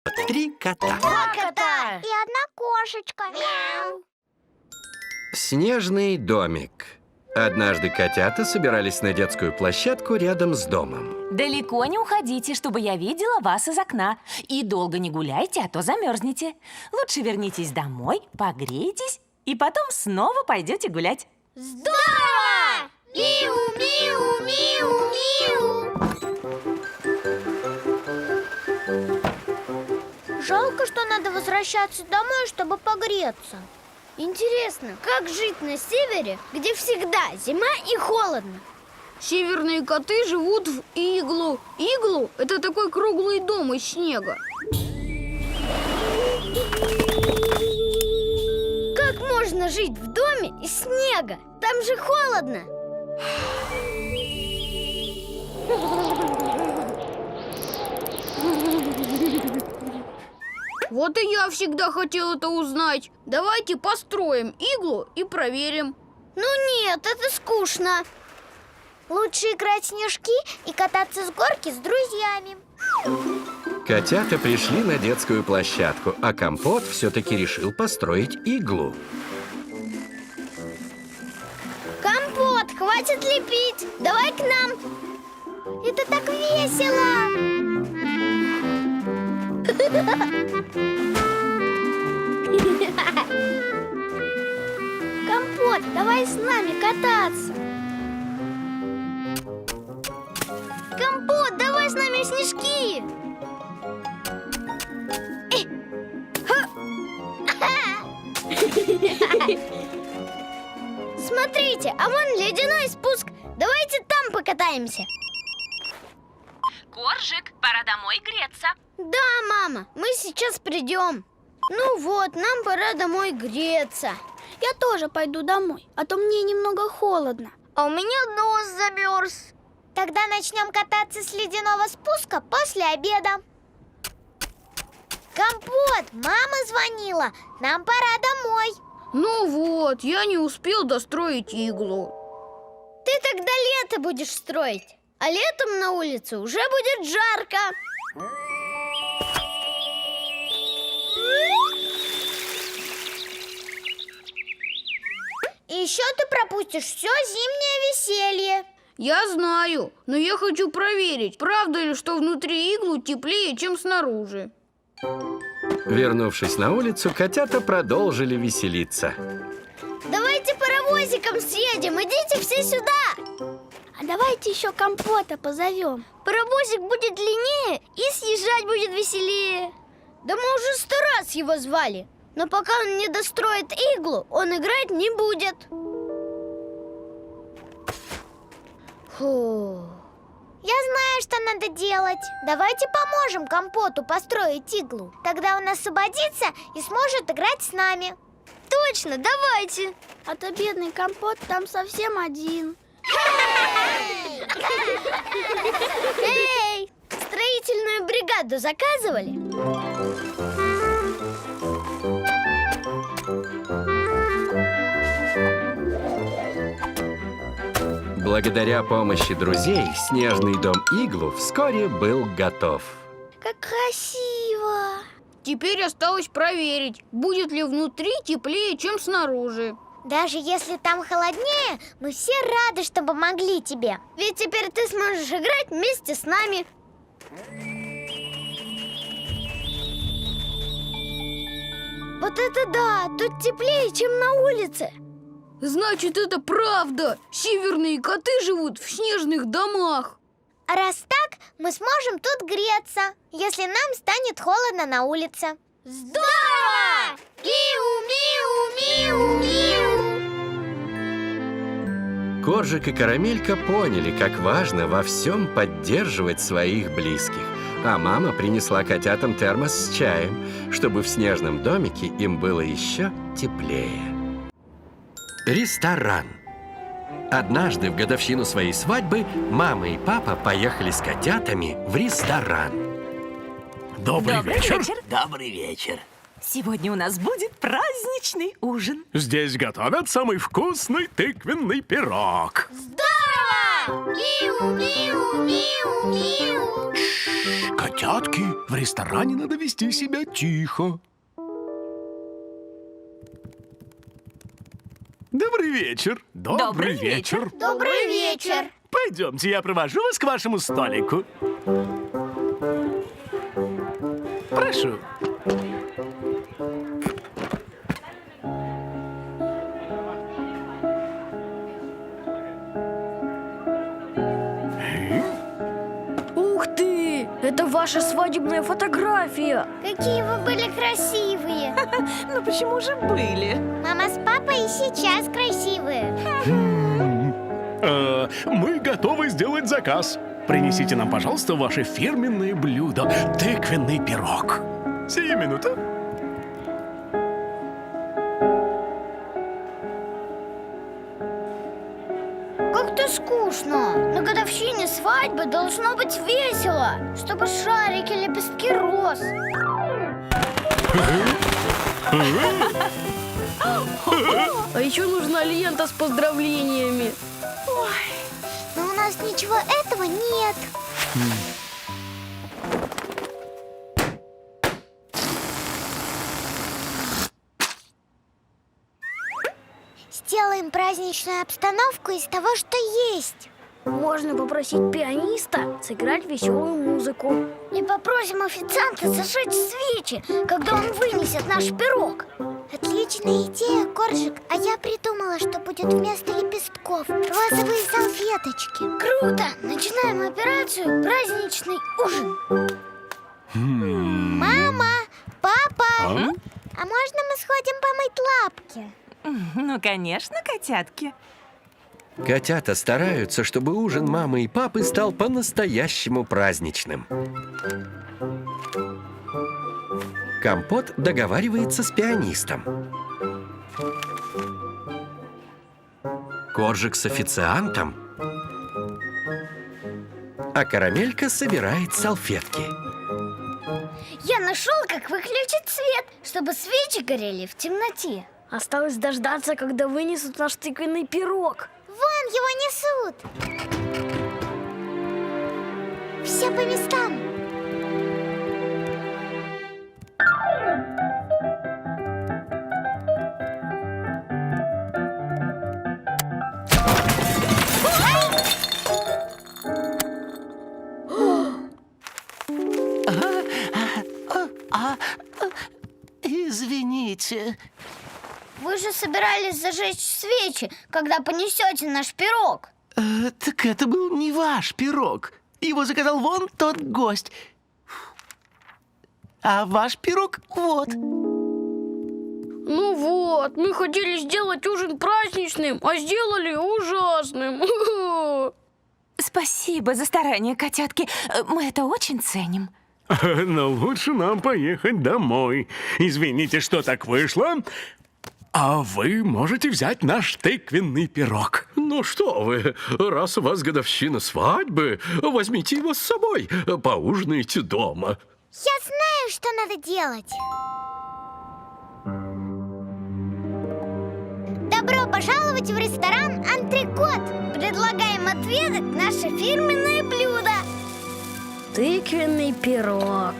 3 кота. Два кота. И одна кошечка. Мяу. Снежный домик. Однажды котята собирались на детскую площадку рядом с домом. Далеко не уходите, чтобы я видела вас из окна. И долго не гуляйте, а то замерзнете. Лучше вернитесь домой, погрейтесь, и потом снова пойдете гулять. Здорово! Миу, миу, миу, миу. Жалко, что надо возвращаться домой, чтобы погреться. Интересно, как жить на севере, где всегда зима и холодно? Северные коты живут в иглу. Иглу – это такой круглый дом из снега. Как можно жить в доме из снега? Там же холодно. Вот и я всегда хотел это узнать. Давайте построим иглу и проверим. Ну нет, это скучно. Лучше играть в снежки и кататься с горки с друзьями. Котята пришли на детскую площадку, а Компот все-таки решил построить иглу. Компот, хватит лепить. Давай к нам. Это так весело! Компот, давай с нами кататься. Компот, давай с нами в снежки. Смотрите, а вон ледяной спуск. Давайте там покатаемся. Коржик, пора домой греться. Да, мама, мы сейчас придем. Ну вот, нам пора домой греться. Я тоже пойду домой, а то мне немного холодно. А у меня нос замерз. Тогда начнем кататься с ледяного спуска после обеда. Компот, мама звонила. Нам пора домой. Ну вот, я не успел достроить иглу. Ты тогда лето будешь строить. А летом на улице уже будет жарко. И еще ты пропустишь все зимнее веселье. Я знаю, но я хочу проверить, правда ли, что внутри иглу теплее, чем снаружи. Вернувшись на улицу, котята продолжили веселиться. Давайте паровозиком съедем, идите все сюда. А давайте еще Компота позовем. Паровозик будет длиннее и съезжать будет веселее. Да мы уже 100 раз его звали. Но пока он не достроит иглу, он играть не будет. Фу. Я знаю, что надо делать. Давайте поможем Компоту построить иглу. Тогда он освободится и сможет играть с нами. Точно, давайте. А то бедный Компот там совсем один. Эй, строительную бригаду заказывали? Благодаря помощи друзей, снежный дом Иглу вскоре был готов. Как красиво! Теперь осталось проверить, будет ли внутри теплее, чем снаружи. Даже если там холоднее, мы все рады, что помогли тебе. Ведь теперь ты сможешь играть вместе с нами. Вот это да! Тут теплее, чем на улице. Значит, это правда! Северные коты живут в снежных домах. А раз так, мы сможем тут греться, если нам станет холодно на улице. Здорово! Миу, миу, миу, миу. Коржик и Карамелька поняли, как важно во всем поддерживать своих близких. А мама принесла котятам термос с чаем, чтобы в снежном домике им было еще теплее. Ресторан. Однажды в годовщину своей свадьбы мама и папа поехали с котятами в ресторан. Добрый вечер. Добрый вечер. Сегодня у нас будет праздничный ужин. Здесь готовят самый вкусный тыквенный пирог. Здорово! Миу-миу-миу-миу. Котятки, в ресторане надо вести себя тихо. Добрый вечер. Добрый вечер. Добрый вечер. Пойдемте, я провожу вас к вашему столику. Прошу. Ух ты! Это ваша свадебная фотография! Какие вы были красивые. Ну почему же были? Мама с папой и сейчас красивые. Мы готовы сделать заказ. Принесите нам, пожалуйста, ваше фирменное блюдо – тыквенный пирог. Сию минуту. Как-то скучно. На годовщине свадьбы должно быть весело, чтобы шарики, лепестки роз. А еще нужна лента с поздравлениями. Но у нас ничего этого нет. Сделаем праздничную обстановку из того, что есть. Можно попросить пианиста сыграть веселую музыку. И попросим официанта зажечь свечи, когда он вынесет наш пирог. Отличная идея, Коржик. А я придумала, что будет вместо лепестков розовые салфеточки. Круто! Начинаем операцию «Праздничный ужин». Мама, папа, А? а можно мы сходим помыть лапки? Ну, конечно, котятки. Котята стараются, чтобы ужин мамы и папы стал по-настоящему праздничным. Компот договаривается с пианистом. Коржик с официантом. А Карамелька собирает салфетки. Я нашел, как выключить свет, чтобы свечи горели в темноте. Осталось дождаться, когда вынесут наш тыквенный пирог. Вон его несут. Все по местам. Извините. Вы же собирались зажечь свечи, когда понесете наш пирог. Так это был не ваш пирог. Его заказал вон тот гость. А ваш пирог вот. Ну вот, мы хотели сделать ужин праздничным, а сделали ужасным. Спасибо за старание, котятки. Мы это очень ценим. Но лучше нам поехать домой. Извините, что так вышло. А вы можете взять наш тыквенный пирог. Ну что вы, раз у вас годовщина свадьбы, возьмите его с собой, поужинайте дома. Я знаю, что надо делать. Добро пожаловать в ресторан «Антрекот». Предлагаем отведать наше фирменное блюдо. Тыквенный пирог.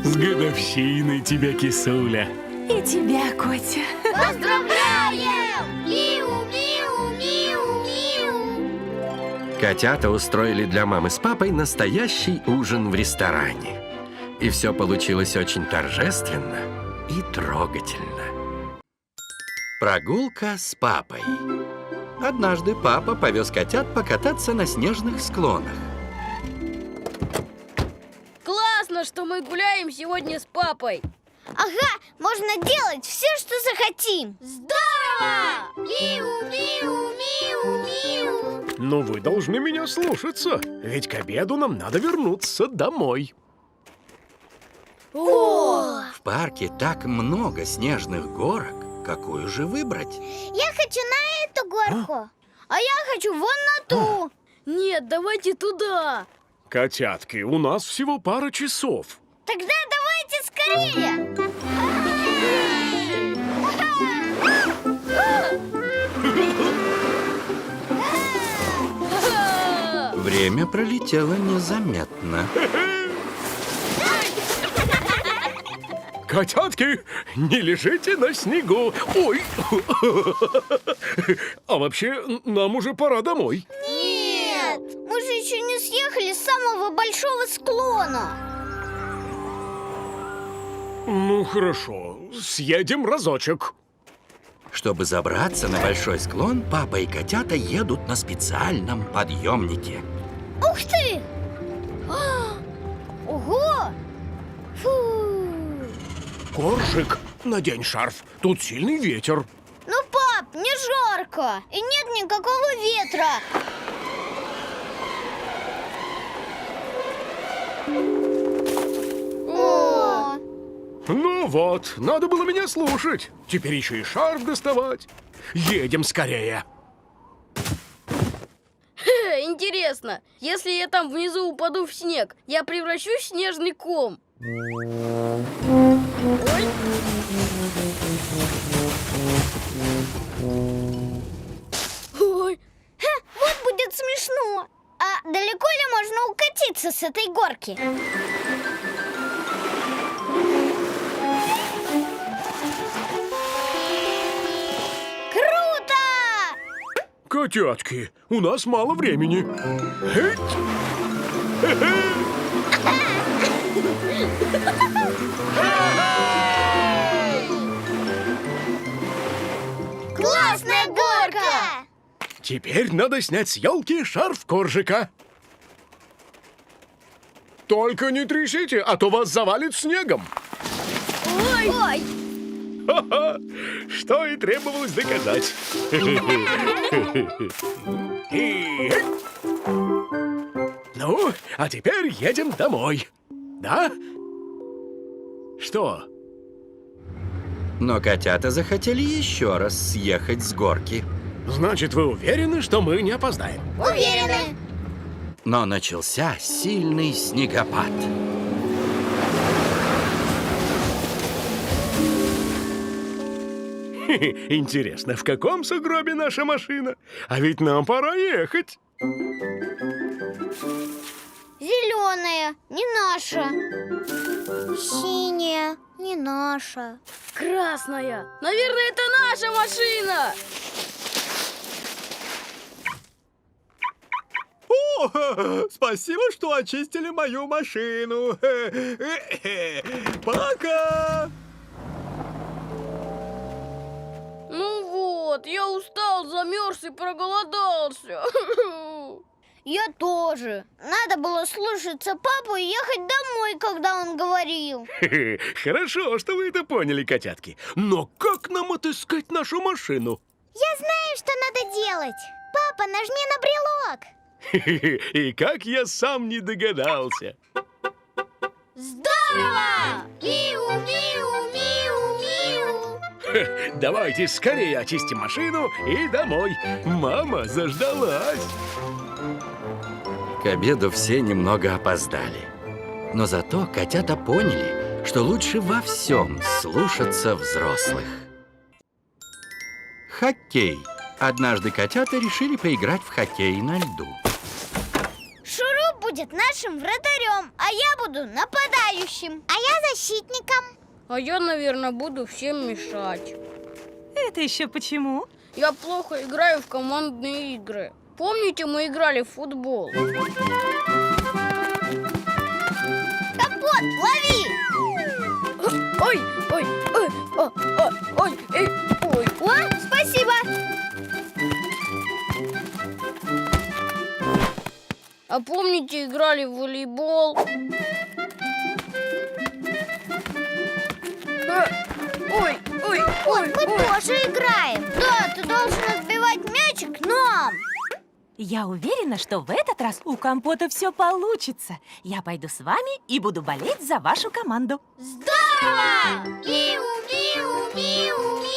С годовщиной тебя, кисуля. И тебя, Котя. Поздравляем! Миу-миу-миу-миу! Котята устроили для мамы с папой настоящий ужин в ресторане. И все получилось очень торжественно и трогательно. Прогулка с папой. Однажды папа повез котят покататься на снежных склонах. Классно, что мы гуляем сегодня с папой. Ага, можно делать все, что захотим. Здорово! Миу-миу-миу-миу! Но вы должны меня слушаться, ведь к обеду нам надо вернуться домой. В парке так много снежных горок. Какую же выбрать? Я хочу на эту горку. А я хочу вон на ту. Нет, давайте туда. Котятки, у нас всего пара часов. Тогда давайте скорее. Время пролетело незаметно. Котятки, не лежите на снегу. Ой. А вообще, нам уже пора домой. Нет, мы же еще не съехали с самого большого склона. Ну, хорошо, съедем разочек. Чтобы забраться на большой склон, папа и котята едут на специальном подъемнике. Ух ты! Ого! Фу! Коржик, надень шарф, тут сильный ветер. Ну, пап, не жарко и нет никакого ветра. О! Ну вот, надо было меня слушать. Теперь еще и шарф доставать. Едем скорее. Интересно, если я там внизу упаду в снег, я превращусь в снежный ком. Ой. Ой. Вот будет смешно. А далеко ли можно укатиться с этой горки? Круто! Котятки, у нас мало времени. Эть. Классная горка! Теперь надо снять с елки шарф коржика. Только не трясите, а то вас завалит снегом. Ой! Ха-ха! Что и требовалось доказать. И- Ну, а теперь едем домой. Да? Что? Но котята захотели еще раз съехать с горки. Значит, вы уверены, что мы не опоздаем? Уверены? Но начался сильный снегопад. Интересно, в каком сугробе наша машина? А ведь нам пора ехать. Зеленая, не наша. Синяя, не наша. Красная. Наверное, это наша машина. О, спасибо, что очистили мою машину. Пока! Ну вот, я устал, замерз и проголодался. Я тоже. Надо было слушаться папу и ехать домой, когда он говорил. Хорошо, что вы это поняли, котятки. Но как нам отыскать нашу машину? Я знаю, что надо делать. Папа, нажми на брелок. И как я сам не догадался. Здорово! Миу, миу, миу, миу. Давайте скорее очистим машину и домой. Мама заждалась. К обеду все немного опоздали. Но зато котята поняли, что лучше во всем слушаться взрослых. Хоккей. Однажды котята решили поиграть в хоккей на льду. Шуруп будет нашим вратарем, а я буду нападающим. А я защитником. А я, наверное, буду всем мешать. Это еще почему? Я плохо играю в командные игры. Помните, мы играли в футбол? Компот, лови! Ой, ой, ой, ой, эй, ой. О, спасибо! А помните, играли в волейбол? Ой, ой, ой, Мы тоже играем. Да, ты должен отбивать мячик нам. Я уверена, что в этот раз у Компота все получится. Я пойду с вами и буду болеть за вашу команду. Здорово! Миу, миу, миу, миу.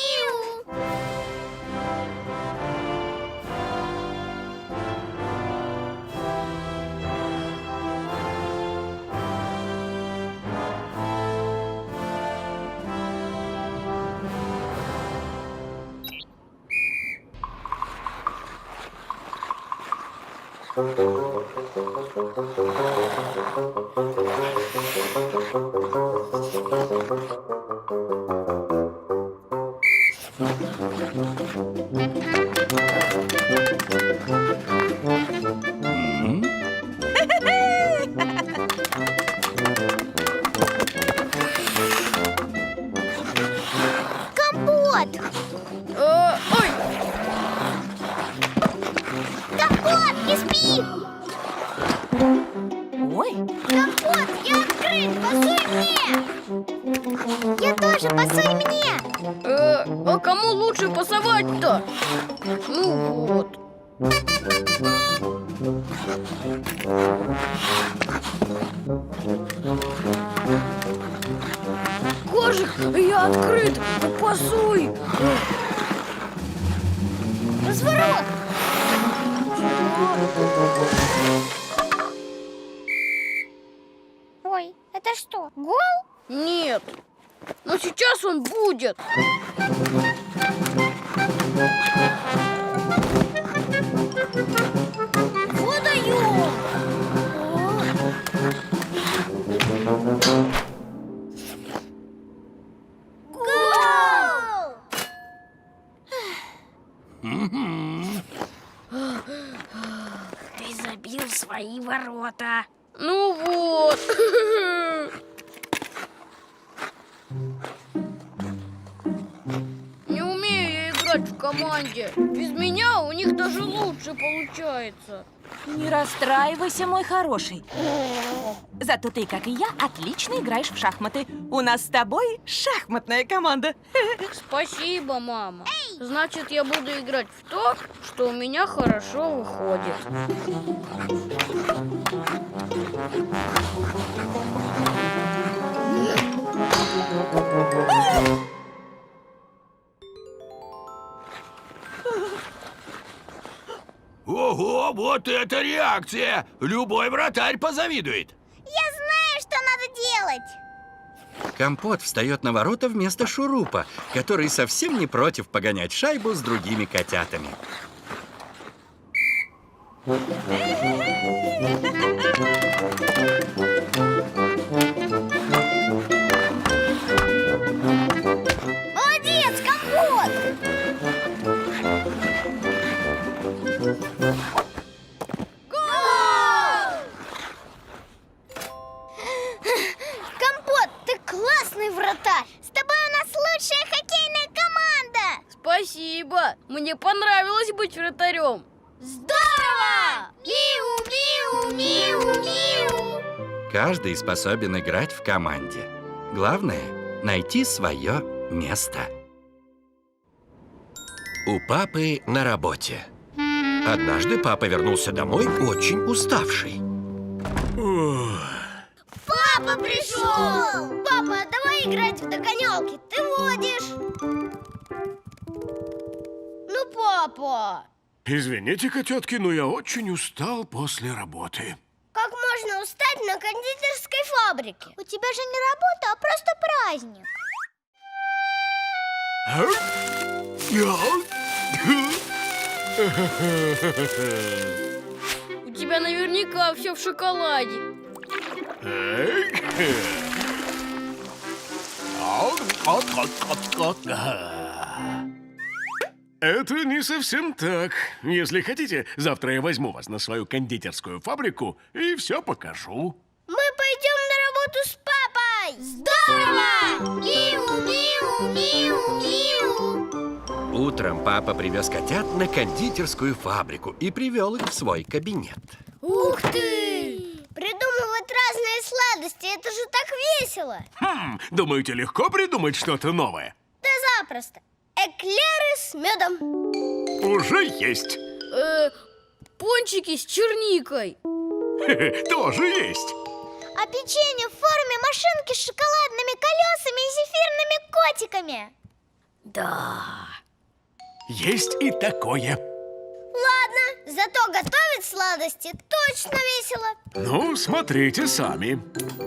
Компот! Ой, Компот, не спи! Ой, Компот, я открыт! Пасуй мне! Я тоже, пасуй мне! а кому лучше пасовать-то? Ну вот. Кожик, я открыт! Пасуй! Разворот! Ой, это что, гол? Нет, но сейчас он будет. Водоем! Гол! Ты забил свои ворота. Ну вот. Не умею я играть в команде. Без меня у них даже лучше получается. не расстраивайся, мой хороший. Зато ты, как и я, отлично играешь в шахматы. У нас с тобой шахматная команда. Спасибо, мама. Значит, я буду играть в то, что у меня хорошо выходит. Ого, вот это реакция! Любой вратарь позавидует. Я знаю, что надо делать! Компот встает на ворота вместо Шурупа, который совсем не против погонять шайбу с другими котятами. Молодец, Компот! Компот, ты классный вратарь! С тобой у нас лучшая хоккейная команда! Спасибо. Мне понравилось быть вратарем. Здорово! Миу, миу, миу, миу! Каждый способен играть в команде. Главное — найти свое место. У папы на работе. Однажды папа вернулся домой очень уставший. Папа пришел! Папа, давай играть в догонялки. Ты водишь. Ну, папа, Извините, котятки, но я очень устал после работы. как можно устать на кондитерской фабрике? У тебя же не работа, а просто праздник. У тебя наверняка все в шоколаде. Это не совсем так. Если хотите, завтра я возьму вас на свою кондитерскую фабрику и все покажу. Мы пойдем на работу с папой. Здорово! Миу, миу, миу, миу! Утром папа привез котят на кондитерскую фабрику и привел их в свой кабинет. Ух ты! Придумывать разные сладости, это же так весело. Думаете, легко придумать что-то новое? Да запросто. Эклеры с медом. Уже есть. Пончики с черникой. Тоже есть. А печенье в форме машинки с шоколадными колесами и зефирными котиками. Да. Есть и такое. Ладно, зато готовить сладости точно весело. Ну, смотрите сами.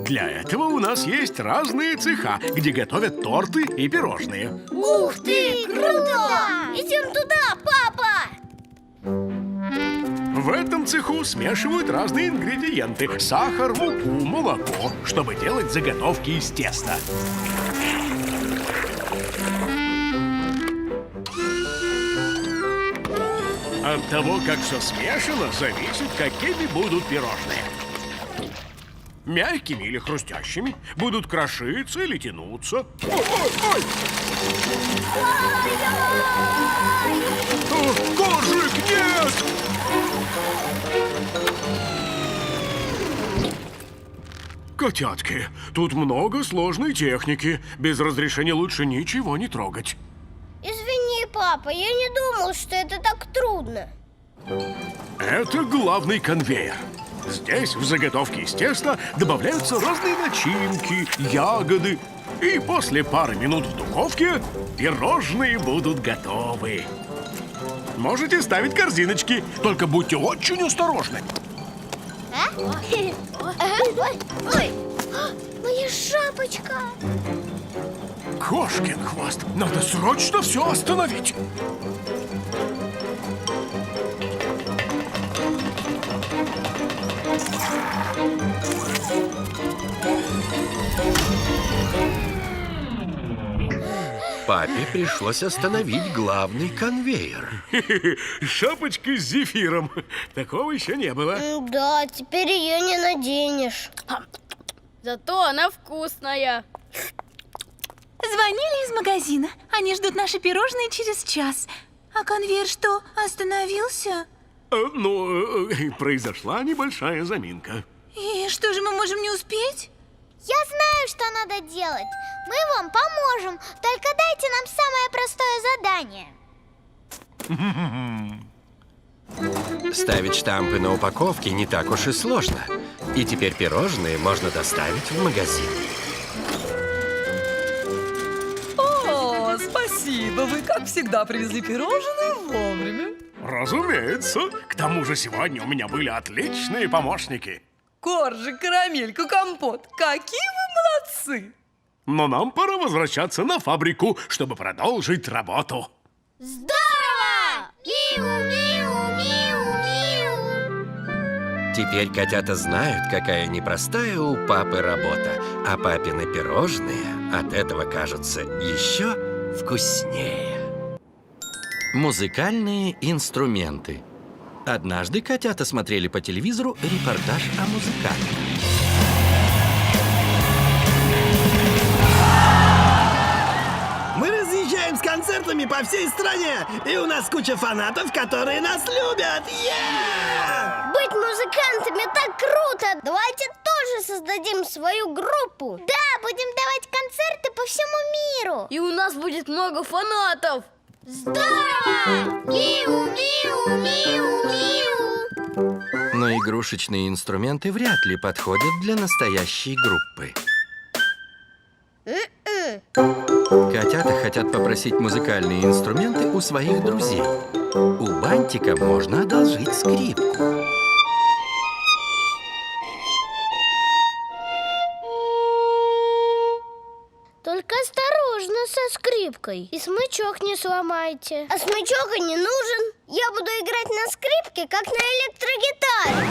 Для этого у нас есть разные цеха, где готовят торты и пирожные. Ух ты, круто! Да. Идем туда, папа! В этом цеху смешивают разные ингредиенты: сахар, муку, молоко, чтобы делать заготовки из теста. От того, как все смешано, зависит, какими будут пирожные. Мягкими или хрустящими, будут крошиться или тянуться. Ой! Коржик, нет! Котятки, тут много сложной техники. Без разрешения лучше ничего не трогать. Извини, папа, я не думал, что это так трудно. Это главный конвейер. Здесь в заготовке из теста добавляются разные начинки, ягоды. И после пары минут в духовке пирожные будут готовы. Можете ставить корзиночки, только будьте очень осторожны. Ой, моя шапочка. Кошкин хвост, надо срочно все остановить. Папе пришлось остановить главный конвейер. Шапочка с зефиром. Такого еще не было. Да, теперь ее не наденешь. Зато она вкусная. Звонили из магазина. Они ждут наши пирожные через час. А конвейер что, остановился? Произошла небольшая заминка. И что же, мы можем не успеть? Я знаю, что надо делать. Мы вам поможем. Только дайте нам самое простое задание. Ставить штампы на упаковке не так уж и сложно. И теперь пирожные можно доставить в магазин. О, спасибо. Вы, как всегда, привезли пирожные вовремя. Разумеется. К тому же сегодня у меня были отличные помощники. Коржик, карамелька, компот. Какие вы молодцы! Но нам пора возвращаться на фабрику, чтобы продолжить работу. Здорово! Миу-миу-миу-миу. Теперь котята знают, какая непростая у папы работа. А папины пирожные от этого кажутся еще вкуснее. Музыкальные инструменты. Однажды котята смотрели по телевизору репортаж о музыкантах. Мы разъезжаем с концертами по всей стране, и у нас куча фанатов, которые нас любят. Быть музыкантами так круто! Давайте тоже создадим свою группу. Да, будем давать концерты по всему миру. И у нас будет много фанатов. Здорово! Миу-миу-миу-миу. Но игрушечные инструменты вряд ли подходят для настоящей группы. Котята хотят попросить музыкальные инструменты у своих друзей. У Бантика можно одолжить скрипку. Только осторожно со скрипкой. И смычок не сломайте. А смычок и не нужен. Я буду играть на скрипке, как на электрогитаре.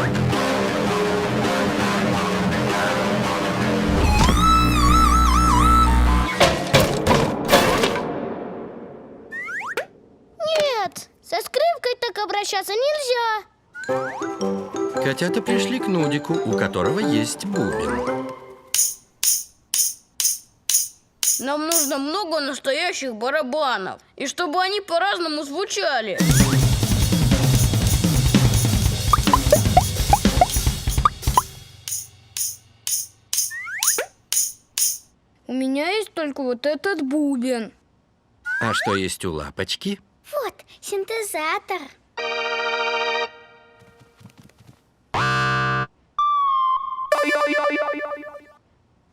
Нет, со скрипкой так обращаться нельзя. Котята пришли к Нудику, у которого есть бубен. Нам нужно много настоящих барабанов. И чтобы они по-разному звучали. У меня есть только вот этот бубен. А что есть у Лапочки? Вот, синтезатор.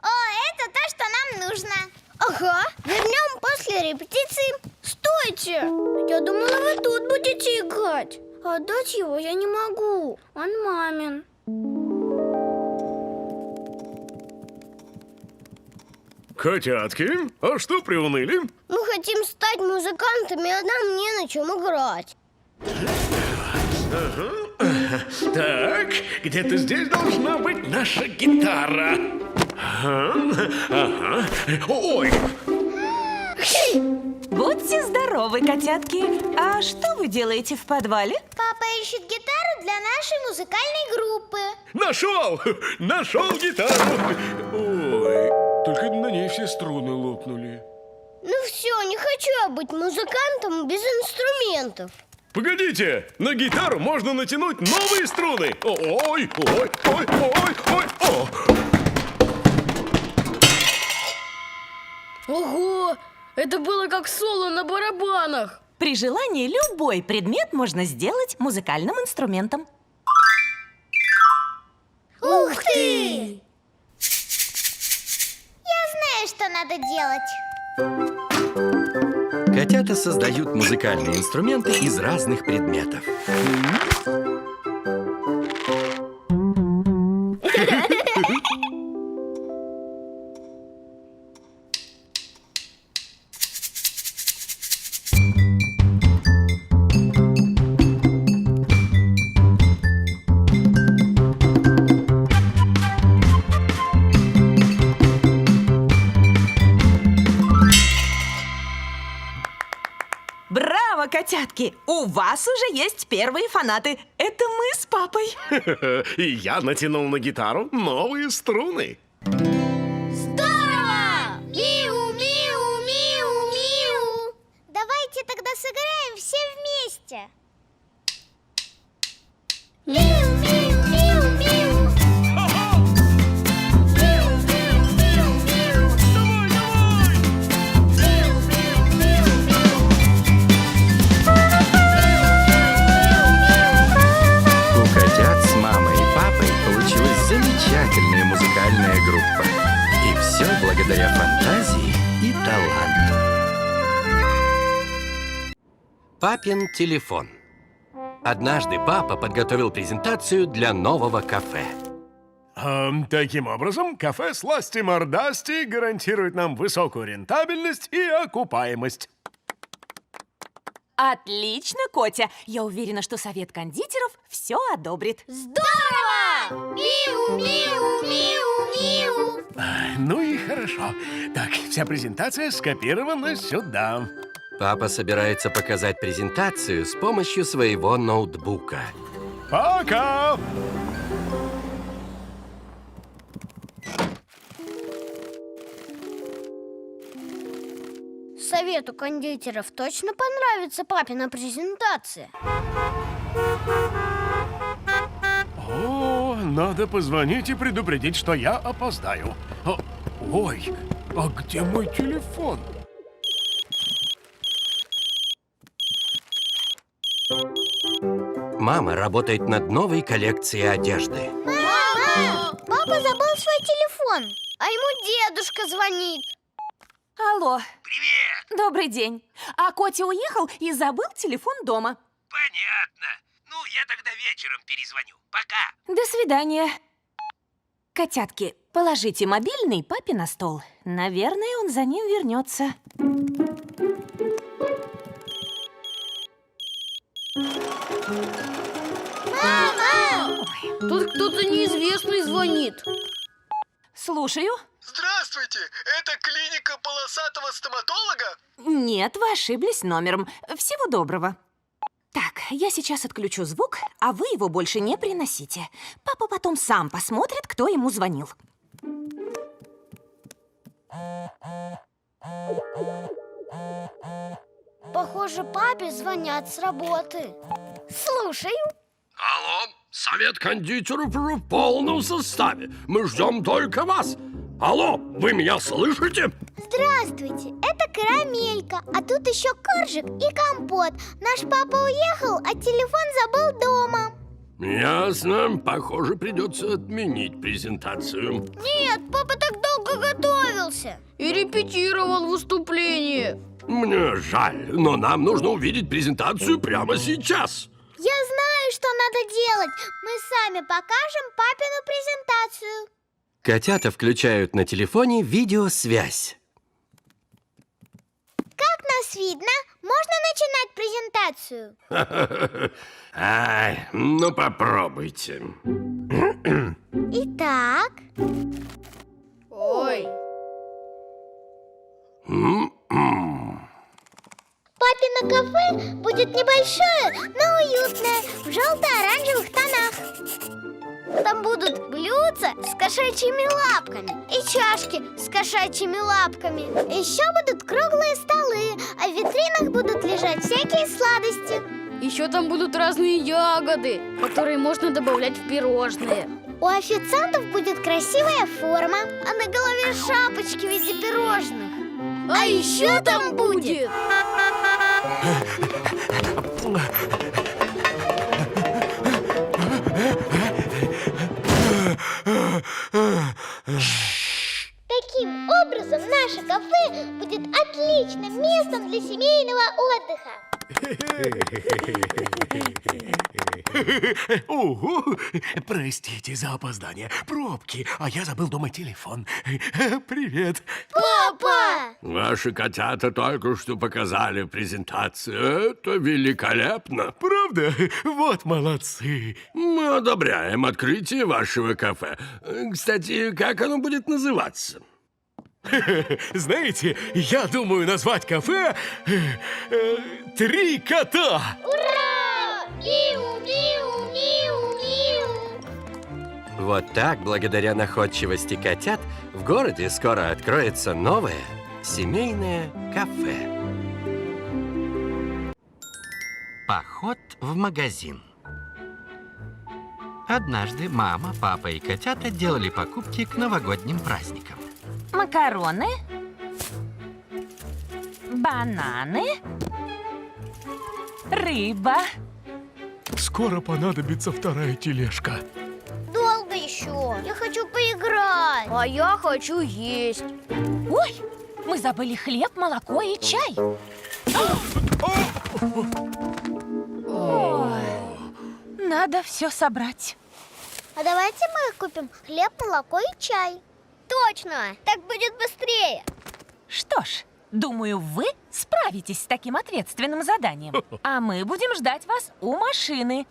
О, это то, что нам нужно. Ага, вернем после репетиции. Стойте! Я думала, вы тут будете играть. Отдать его я не могу. Он мамин. Котятки, а что приуныли? Мы хотим стать музыкантами, а нам не на чем играть. Так, где-то здесь должна быть наша гитара. Ага. Ой, Будьте здоровы, котятки. А что вы делаете в подвале? Папа ищет гитару для нашей музыкальной группы. нашел! Нашел гитару! Ой, только на ней все струны лопнули. Ну все, не хочу я быть музыкантом без инструментов. Погодите, на гитару можно натянуть новые струны. Ой, ой, ой, ой, ой, о. Ого! Это было как соло на барабанах. При желании любой предмет можно сделать музыкальным инструментом. Ух ты! Я знаю, что надо делать. Котята создают музыкальные инструменты из разных предметов. Браво, котятки! У вас уже есть первые фанаты. Это мы с папой. И я натянул на гитару новые струны. Здорово! Миу, миу, миу, миу. Давайте тогда сыграем все вместе. Миу, миу, миу, миу. Миу, миу, миу, миу. Миу, миу, миу, миу. У котят с мамой и папой получилась замечательная музыкальная группа. И все благодаря фантазии и таланту. Папин телефон. Однажды папа подготовил презентацию для нового кафе. Таким образом, кафе «Сласти Мордасти» гарантирует нам высокую рентабельность и окупаемость. Отлично, Котя. Я уверена, что совет кондитеров все одобрит. Здорово! Миу, миу, миу, миу. Ну и хорошо. Так, вся презентация скопирована сюда. Папа собирается показать презентацию с помощью своего ноутбука. Пока! Совету кондитеров точно понравится папина презентация. О, надо позвонить и предупредить, что я опоздаю. Ой, а где мой телефон? Мама работает над новой коллекцией одежды. Мама! Папа забыл свой телефон. А ему дедушка звонит. Алло. Привет. Добрый день. А Котя уехал и забыл телефон дома. Понятно. Ну, я тогда вечером перезвоню. Пока. До свидания. Котятки, положите мобильный папе на стол. Наверное, он за ним вернется. Мама! Тут кто-то неизвестный звонит. Слушаю. Здравствуйте, это клиника полосатого стоматолога? Нет, вы ошиблись номером. Всего доброго. Так, я сейчас отключу звук, а вы его больше не приносите. Папа потом сам посмотрит, кто ему звонил. Похоже, папе звонят с работы. Слушаю. Алло, совет кондитеров в полном составе. Мы ждем только вас. Алло, вы меня слышите? Здравствуйте, это Карамелька, а тут еще Коржик и Компот. Наш папа уехал, а телефон забыл дома. Ясно. Похоже, придется отменить презентацию. Нет, папа так долго готовился. И репетировал выступление. Мне жаль, но нам нужно увидеть презентацию прямо сейчас. Я знаю, что надо делать. Мы сами покажем папину презентацию. Котята включают на телефоне видеосвязь. Как нас нас видно? Можно начинать презентацию? Ай, ну попробуйте. Итак, Ой, папино кафе будет небольшое, но уютное, в желто-оранжевых тонах. Там будут блюдца с кошачьими лапками и чашки с кошачьими лапками. Еще будут круглые столы, а в витринах будут лежать всякие сладости. еще там будут разные ягоды, которые можно добавлять в пирожные. У официантов будет красивая форма. А на голове шапочки в виде пирожных. А еще там будет... Таким образом, наше кафе будет отличным местом для семейного отдыха. Ого! Простите за опоздание. Пробки, а я забыл дома телефон. Привет. Папа! Ваши котята только что показали презентацию. Это великолепно. Правда? Вот молодцы. Мы одобряем открытие вашего кафе. Кстати, как оно будет называться? Знаете, я думаю назвать кафе «Три кота». Ура! Миу, миу, миу, миу. Вот так, благодаря находчивости котят, в городе скоро откроется новое семейное кафе. Поход в магазин. Однажды мама, папа и котята делали покупки к новогодним праздникам. Макароны, бананы, рыба. Скоро понадобится вторая тележка. Долго еще. Я хочу поиграть. А я хочу есть. Ой, мы забыли хлеб, молоко и чай. Ой, надо все собрать. А давайте мы купим хлеб, молоко и чай. Точно, так будет быстрее. Что ж, думаю, вы справитесь с таким ответственным заданием. А мы будем ждать вас у машины.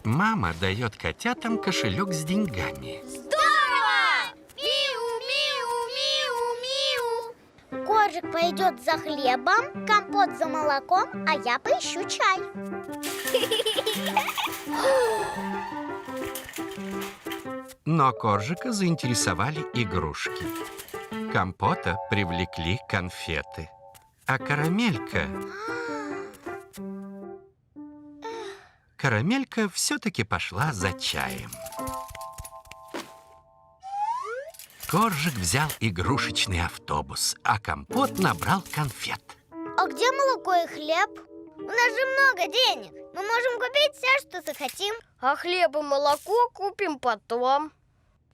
Мама дает котятам кошелек с деньгами. Здорово! Миу, миу, миу, миу. Коржик пойдет за хлебом, компот за молоком, а я поищу чай. Но Коржика заинтересовали игрушки. Компота привлекли конфеты. А Карамелька все-таки пошла за чаем. Коржик взял игрушечный автобус, а Компот набрал конфет. А где молоко и хлеб? У нас же много денег. Мы можем купить все, что захотим. А хлеб и молоко купим потом.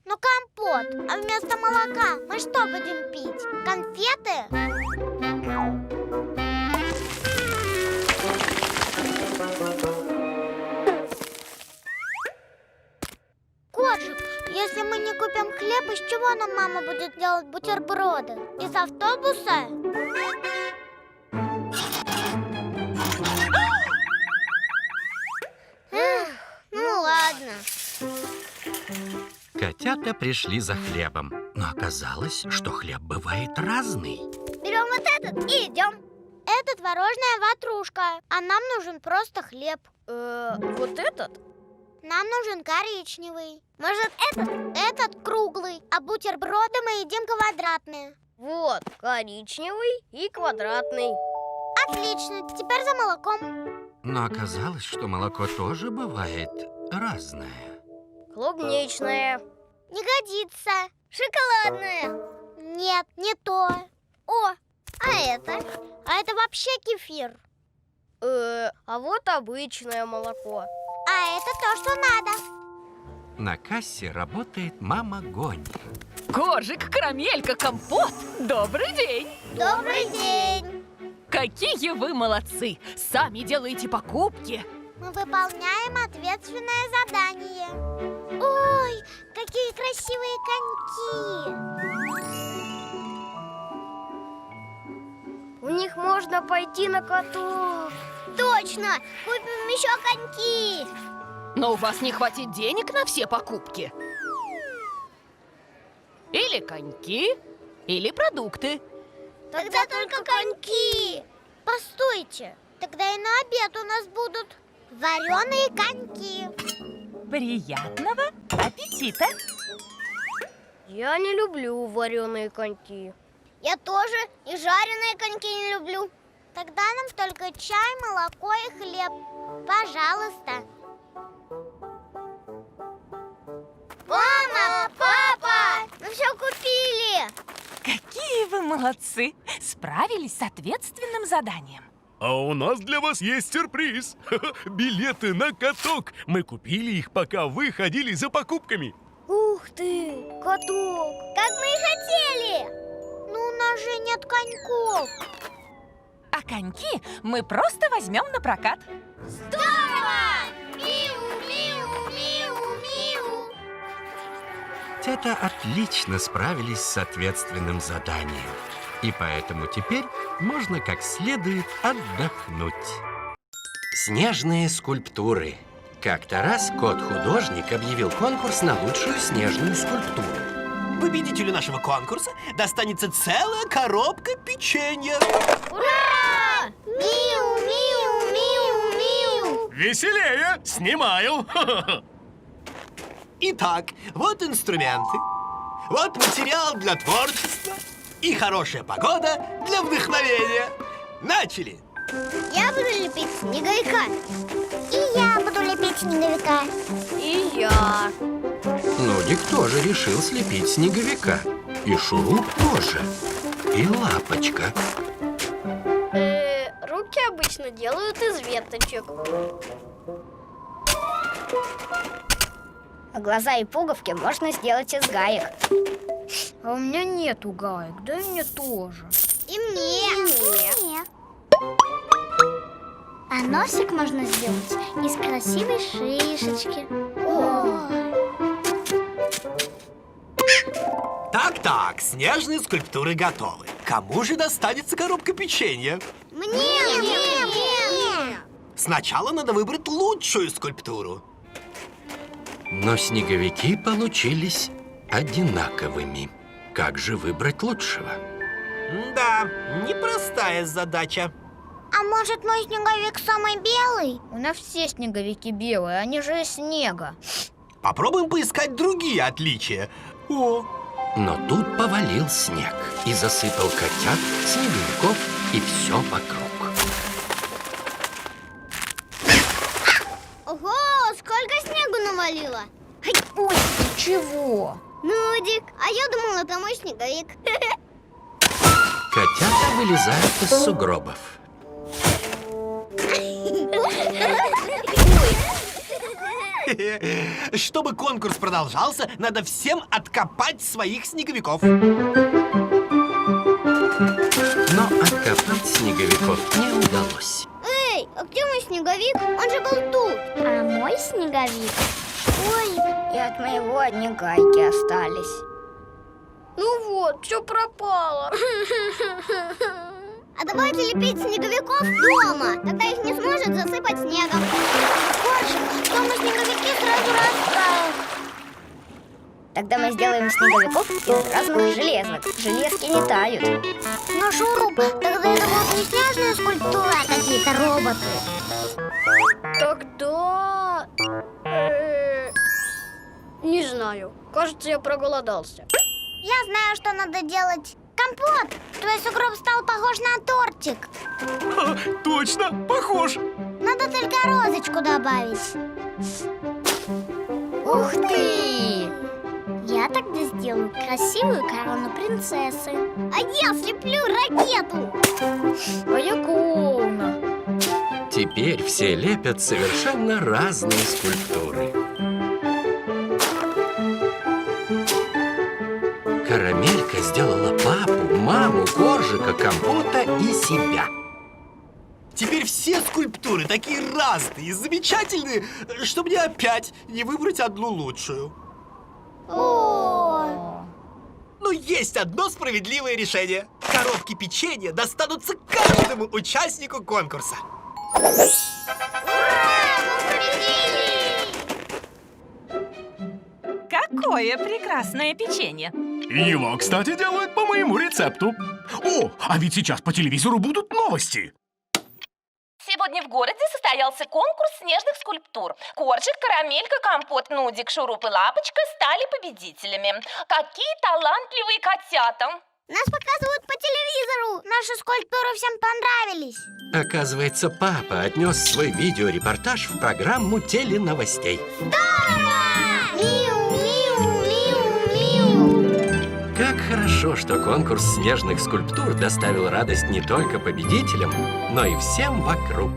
Ну, компот. А вместо молока мы что будем пить? Конфеты? Коржик, если мы не купим хлеб, из чего нам мама будет делать бутерброды? Из автобуса? Ну ладно. Котята пришли за хлебом, но оказалось, что хлеб бывает разный. Берем вот этот и идем. Это творожная ватрушка, а нам нужен просто хлеб. Вот этот? Нам нужен коричневый. Может, этот? Этот круглый, а бутерброды мы едим квадратные. Вот, коричневый и квадратный. Отлично, теперь за молоком. Но оказалось, что молоко тоже бывает разное. Клубничное. Не годится. Шоколадное. Нет, не то. О, а это? А это вообще кефир. А вот обычное молоко. А это то, что надо. На кассе работает мама Гони. Коржик, карамелька, компот. Добрый день. Добрый день. Какие вы молодцы. Сами делаете покупки. Мы выполняем ответственное задание. Ой, какие красивые коньки. У них них можно пойти на каток. Точно! Купим еще коньки. Но у вас не хватит денег на все покупки. Или коньки, или продукты. Тогда только коньки. Постойте, тогда и на обед у нас будут вареные коньки. Приятного аппетита! Я не люблю вареные коньки. Я тоже и жареные коньки не люблю. Тогда нам только чай, молоко и хлеб. Пожалуйста. Мама, папа, мы все купили. Какие вы молодцы! Справились с ответственным заданием. А у нас для вас есть сюрприз. Билеты на каток. Мы купили их, пока вы ходили за покупками. Ух ты, каток. Как мы и хотели. Ну, у нас же нет коньков. А коньки мы просто возьмем на прокат. Здорово! Миу-миу-миу-миу. Ребята отлично справились с ответственным заданием. И поэтому теперь можно как следует отдохнуть. Снежные скульптуры. Как-то раз кот-художник объявил конкурс на лучшую снежную скульптуру. Победителю нашего конкурса достанется целая коробка печенья. Ура! Миу-миу-миу-миу. Веселее! Снимаю! Итак, вот инструменты, вот материал для творчества и хорошая погода для вдохновения. Начали! Я буду лепить снеговика. И я буду лепить снеговика. И я. Нудик тоже решил слепить снеговика. И Шуруп тоже. И Лапочка. Руки обычно делают из веточек. А глаза и пуговки можно сделать из гаек. А у меня нету гаек, да и мне тоже. И мне. А носик можно сделать из красивой шишечки. Так, снежные скульптуры готовы. Кому же достанется коробка печенья? Мне. Сначала надо выбрать лучшую скульптуру. Но снеговики получились одинаковыми. Как же выбрать лучшего? Да, непростая задача. А может, мой снеговик самый белый? У нас все снеговики белые, они же из снега. Попробуем поискать другие отличия. О, Но тут повалил снег и засыпал котят, снеговиков и все вокруг. Ого, сколько снегу навалило. Ой, ты чего? Нудик, а я думала, это мой снеговик. Котята вылезают из сугробов. чтобы конкурс продолжался, надо всем откопать своих снеговиков. Но откопать снеговиков не удалось. Эй, а где мой снеговик? Он же был тут. А мой снеговик? Ой, И от моего одни гайки остались. ну вот, все пропало. А давайте лепить снеговиков дома. Тогда их не сможет засыпать снегом. Больше, дома снеговики сразу растают. Тогда мы сделаем снеговиков из разных железок. Железки не тают. Но, Шуруп, тогда это будут не снежные скульптуры, а какие-то роботы. Тогда... Не знаю. Кажется, я проголодался. Я знаю, что надо делать. Компот! Твой сугроб стал похож на тортик. Точно, похож. Надо только розочку добавить. Ух ты! Я тогда сделаю красивую корону принцессы. А я слеплю ракету. А я клоуна. Теперь все лепят совершенно разные скульптуры. Карамелька сделала папу, маму, Коржика, Компота и себя. Теперь все скульптуры такие разные и замечательные, что мне опять не выбрать одну лучшую. Но есть одно справедливое решение. Коробки печенья достанутся каждому участнику конкурса. Какое прекрасное печенье! Его, кстати, делают по моему рецепту. О, а ведь сейчас по телевизору будут новости. Сегодня в городе состоялся конкурс снежных скульптур. Коржик, Карамелька, Компот, Нудик, Шуруп и Лапочка стали победителями. Какие талантливые котята! Нас показывают по телевизору. Наши скульптуры всем понравились. Оказывается, папа отнес свой видеорепортаж в программу теленовостей. Как хорошо, что конкурс снежных скульптур доставил радость не только победителям, но и всем вокруг.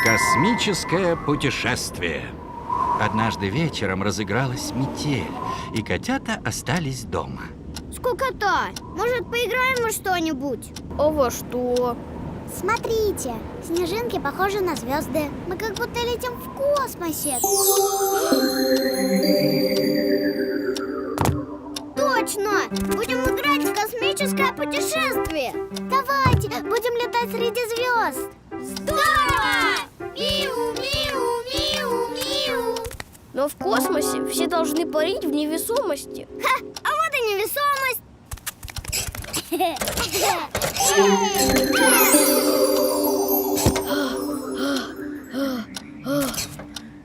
Космическое путешествие. Однажды вечером разыгралась метель, и котята остались дома. Скукота! Может, поиграем во что-нибудь? А во что? Смотрите, снежинки похожи на звезды. Мы как будто летим в космосе. Точно! Будем играть в космическое путешествие! Давайте, будем летать среди звезд. Здорово! Миу, миу, миу, миу! Но в космосе все должны парить в невесомости. Ха! А вот и невесомость!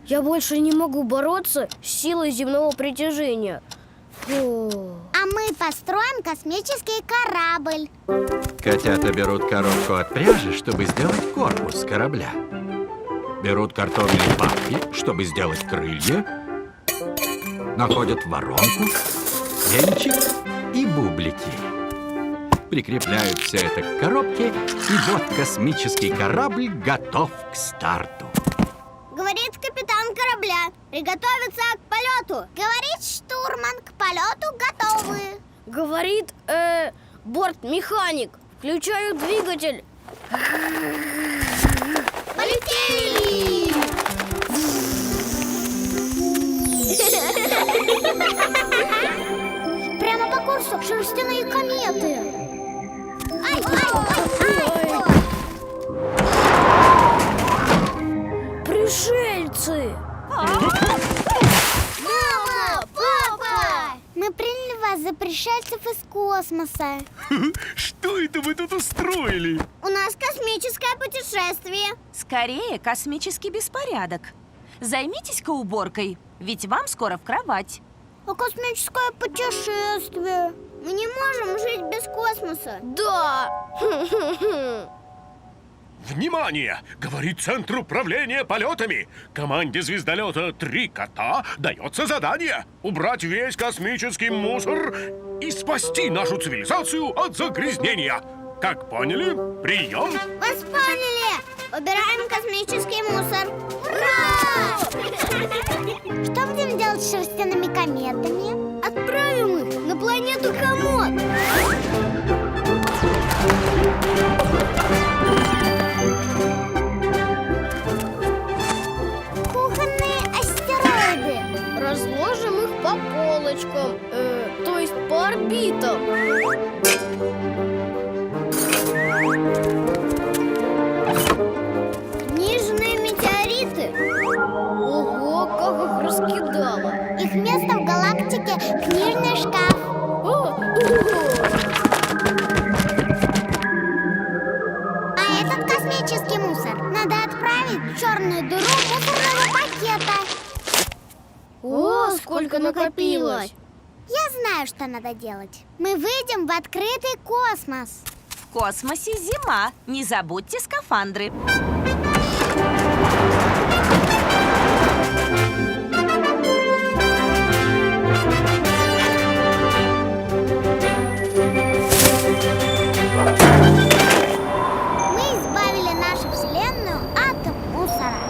Я больше не могу бороться с силой земного притяжения. Фу. А мы построим космический корабль. Котята берут коробку от пряжи, чтобы сделать корпус корабля. Берут картонные палки, чтобы сделать крылья. Находят воронку, венчик и бублики. Прикрепляют все это к коробке, и вот космический корабль готов к старту. Говорит капитан корабля. Приготовиться к полету. Говорит штурман, к полету готовы. Говорит, бортмеханик. Включаю двигатель. Полетели! Прямо по курсу шерстяные кометы. Ай, Пришельцы! Мама! Папа! Мы приняли вас за пришельцев из космоса. Что это вы тут устроили? У нас космическое путешествие. Скорее, космический беспорядок. Займитесь-ка уборкой, ведь вам скоро в кровать. А космическое путешествие? Мы не можем жить без космоса. Да! Внимание! Говорит Центр управления полетами. Команде звездолета «Три кота» дается задание убрать весь космический мусор и спасти нашу цивилизацию от загрязнения. Как поняли? Прием! Вас поняли! Убираем космический мусор. Ура! Что будем делать с шерстяными кометами? Отправим их на планету Комод. Кухонные астероиды. Разложим их по полочкам, то есть по орбитам. Книжные метеориты. Ого, как их раскидало. Их место в галактике — книжный шкаф. А этот космический мусор надо отправить в черную дыру мусорного пакета. О, сколько накопилось! Я знаю, что надо делать. Мы выйдем в открытый космос. В космосе зима. Не забудьте скафандры. Мы избавили нашу вселенную от мусора.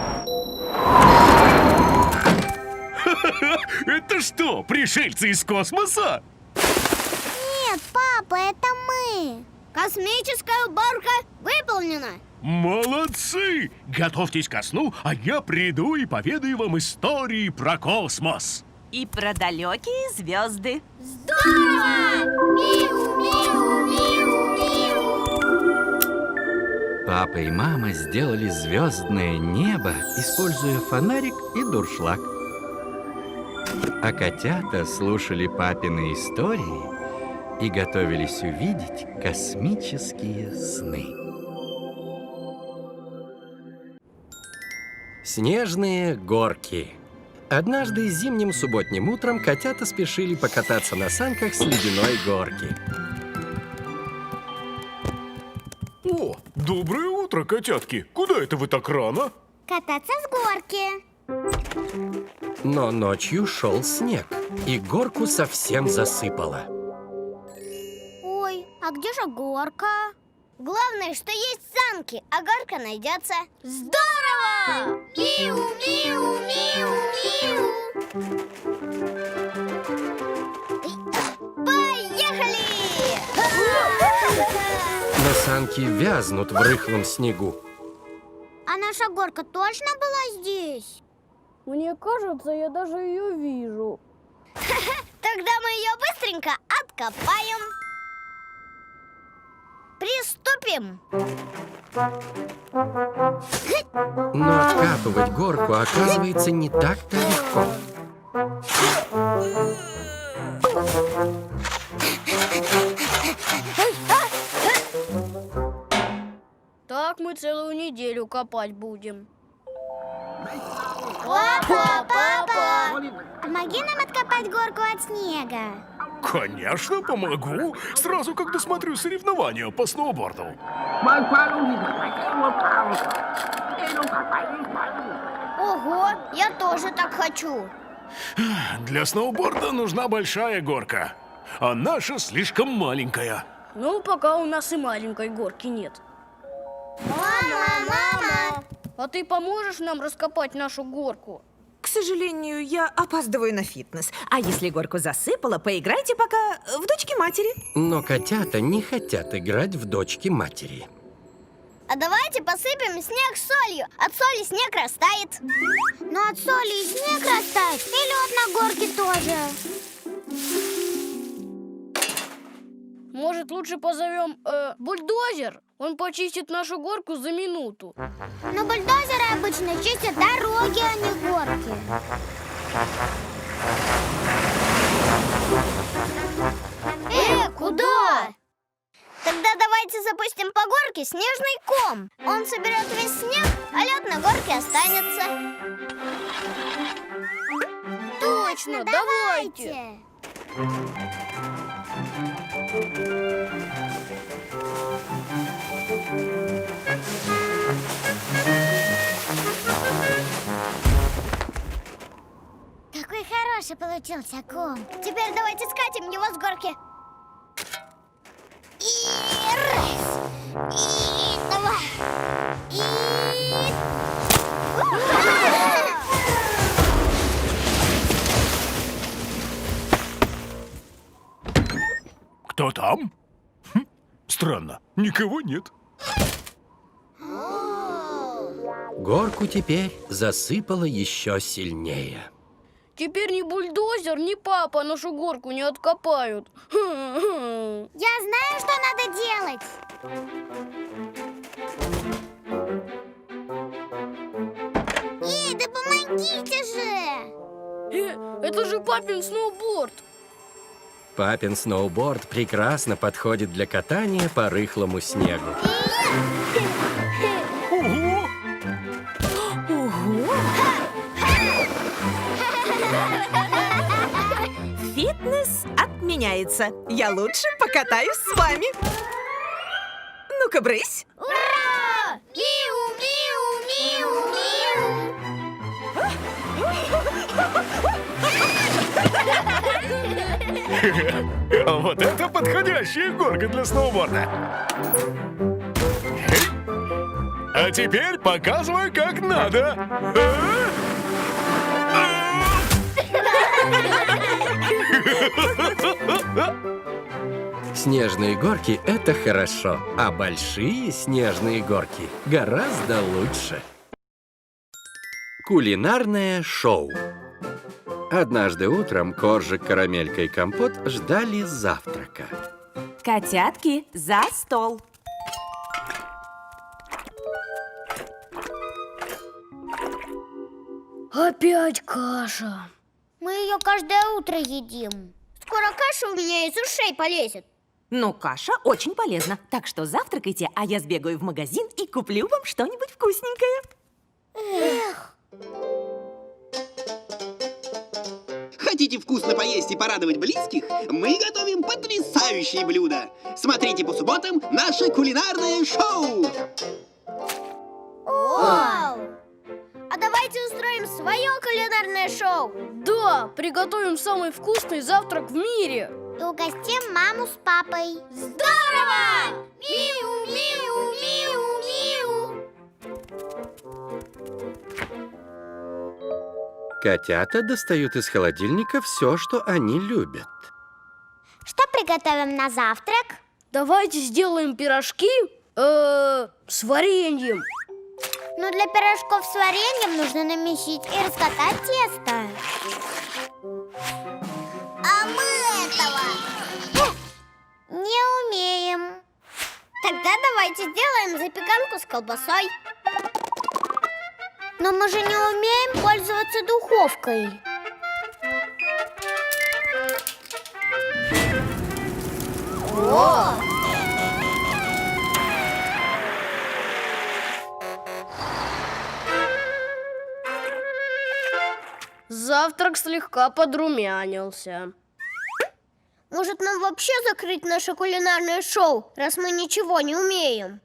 Это что, пришельцы из космоса? Нет, папа, это мы. Космическая уборка выполнена. Молодцы! Готовьтесь ко сну, а я приду и поведаю вам истории про космос. и про далекие звезды. Здорово! Миу, миу, миу, миу. Папа и мама сделали звездное небо, используя фонарик и дуршлаг. А котята слушали папины истории и готовились увидеть космические сны. Снежные горки. Однажды зимним субботним утром котята спешили покататься на санках с ледяной горки. О, доброе утро, котятки. Куда это вы так рано? Кататься с горки. Но ночью шел снег, и горку совсем засыпало. Ой, а где же горка? Главное, что есть санки, а горка найдется. Здорово! Миу, миу, миу, миу. Поехали! Но санки вязнут в рыхлом снегу. А наша горка точно была здесь? Мне кажется, я даже ее вижу. Тогда мы ее быстренько откопаем. Приступим! Но откапывать горку оказывается не так-то легко. Так мы целую неделю копать будем. Папа, папа! Помоги нам откопать горку от снега. Конечно, помогу. Сразу, как досмотрю соревнования по сноуборду. Ого, я тоже так хочу. Для сноуборда нужна большая горка, а наша слишком маленькая. Ну, пока у нас и маленькой горки нет. Мама! А ты поможешь нам раскопать нашу горку? К сожалению, я опаздываю на фитнес. А если горку засыпала, поиграйте пока в дочки-матери. Но котята не хотят играть в дочки-матери. А давайте посыпем снег солью. От соли снег растает. Но от соли и снег растает, и лед на горке тоже. Может, лучше позовем бульдозер? Он почистит нашу горку за минуту. Но бульдозеры обычно чистят дороги, а не горки. Куда? Тогда давайте запустим по горке снежный ком. Он соберет весь снег, а лед на горке останется. Точно, давайте! Какой хороший получился ком. Теперь давайте скатим его с горки. И раз, и два, и... Кто там? Странно, никого нет. Горку теперь засыпало еще сильнее. Теперь ни бульдозер, ни папа нашу горку не откопают. Я знаю, что надо делать. Эй, да помогите же! Это же папин сноуборд. Папин сноуборд прекрасно подходит для катания по рыхлому снегу. Ого! Фитнес отменяется. Я лучше покатаюсь с вами. Ну-ка, брысь. Ура! Миу, миу, миу, миу! А вот это подходящая горка для сноуборда. А теперь показывай, как надо. Снежные горки – это хорошо, а большие снежные горки гораздо лучше. Кулинарное шоу. Однажды утром Коржик, Карамелька и Компот ждали завтрака. Котятки, за стол. Опять каша. Мы ее каждое утро едим. Скоро каша у меня из ушей полезет. Но каша очень полезна, так что завтракайте, а я сбегаю в магазин и куплю вам что-нибудь вкусненькое. Хотите вкусно поесть и порадовать близких? Мы готовим потрясающие блюда. Смотрите по субботам наше кулинарное шоу. Вау! А давайте устроим свое кулинарное шоу. Да, приготовим самый вкусный завтрак в мире. И угостим маму с папой. Здорово! Миу, миу, миу, миу. Котята достают из холодильника все, что они любят. Что приготовим на завтрак? Давайте сделаем пирожки с вареньем. Ну, для пирожков с вареньем нужно намесить и раскатать тесто. А мы этого Не умеем. Тогда давайте сделаем запеканку с колбасой. Но мы же не умеем пользоваться духовкой. О! Завтрак слегка подрумянился. Может, нам вообще закрыть наше кулинарное шоу, раз мы ничего не умеем?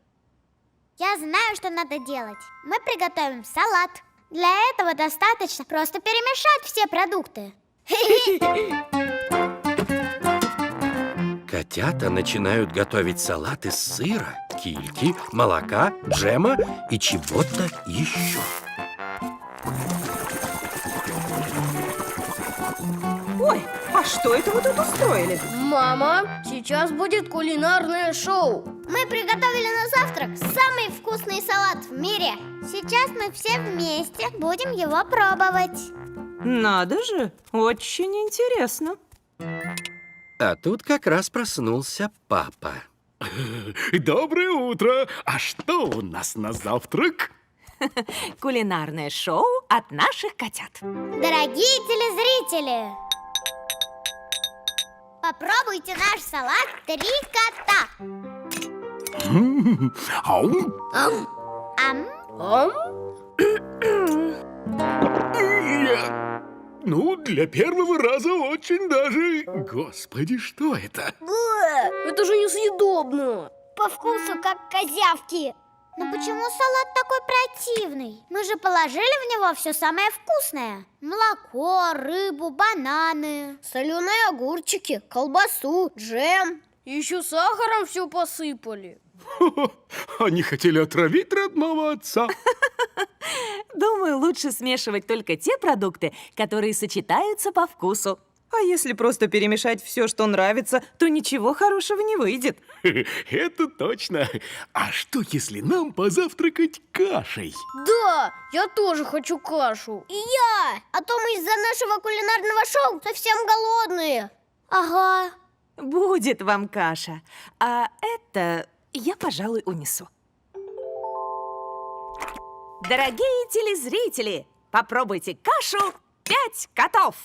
Я знаю, что надо делать. Мы приготовим салат. Для этого достаточно просто перемешать все продукты. Котята начинают готовить салат из сыра, кильки, молока, джема и чего-то еще. Ой, а что это вы тут устроили? Мама, сейчас будет кулинарное шоу. Мы приготовили на завтрак самый вкусный салат в мире. Сейчас мы все вместе будем его пробовать. Надо же, очень интересно. А тут как раз проснулся папа. Доброе утро! А что у нас на завтрак? Кулинарное шоу от наших котят. Дорогие телезрители, попробуйте наш салат «Три кота». Ам. Ну, для первого раза очень даже... Господи, что это? Это же несъедобно. По вкусу, как козявки. Но почему салат такой противный? Мы же положили в него все самое вкусное. Молоко, рыбу, бананы. Соленые огурчики, колбасу, джем. Еще сахаром все посыпали. Они хотели отравить родного отца. Думаю, лучше смешивать только те продукты, которые сочетаются по вкусу. А если просто перемешать все, что нравится, то ничего хорошего не выйдет. Это точно. А что, если нам позавтракать кашей? Да, я тоже хочу кашу. И я! А то мы из-за нашего кулинарного шоу совсем голодные. Ага. Будет вам каша. А это я, пожалуй, унесу. Дорогие телезрители, попробуйте кашу «5 котов».